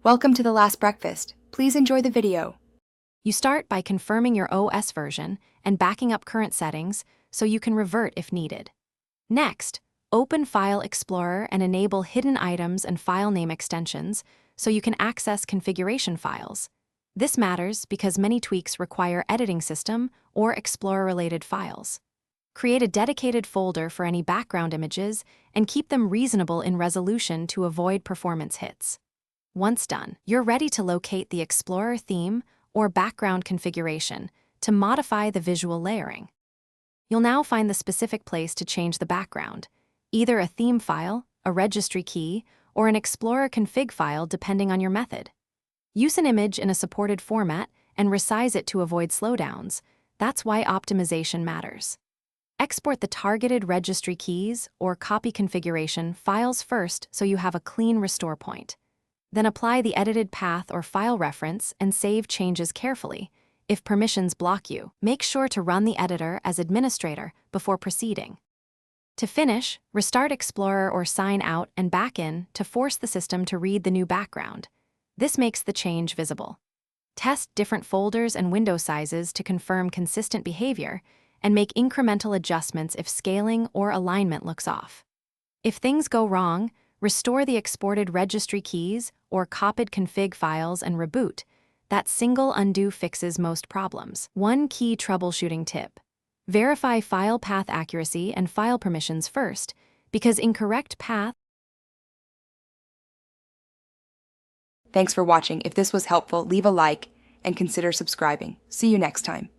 Welcome to the last breakfast. Please enjoy the video. You start by confirming your OS version and backing up current settings so you can revert if needed. Next, open File Explorer and enable hidden items and file name extensions so you can access configuration files. This matters because many tweaks require editing system or Explorer-related files. Create a dedicated folder for any background images and keep them reasonable in resolution to avoid performance hits. Once done, you're ready to locate the Explorer theme or background configuration to modify the visual layering. You'll now find the specific place to change the background, either a theme file, a registry key, or an Explorer config file depending on your method. Use an image in a supported format and resize it to avoid slowdowns. That's why optimization matters. Export the targeted registry keys or copy configuration files first so you have a clean restore point. Then apply the edited path or file reference and save changes carefully. If permissions block you, make sure to run the editor as administrator before proceeding. To finish, restart Explorer or sign out and back in to force the system to read the new background. This makes the change visible. Test different folders and window sizes to confirm consistent behavior and make incremental adjustments if scaling or alignment looks off. If things go wrong, restore the exported registry keys or copied config files and reboot. That single undo fixes most problems. One key troubleshooting tip: verify file path accuracy and file permissions first, because incorrect path. Thanks for watching. If this was helpful, leave a like and consider subscribing. See you next time.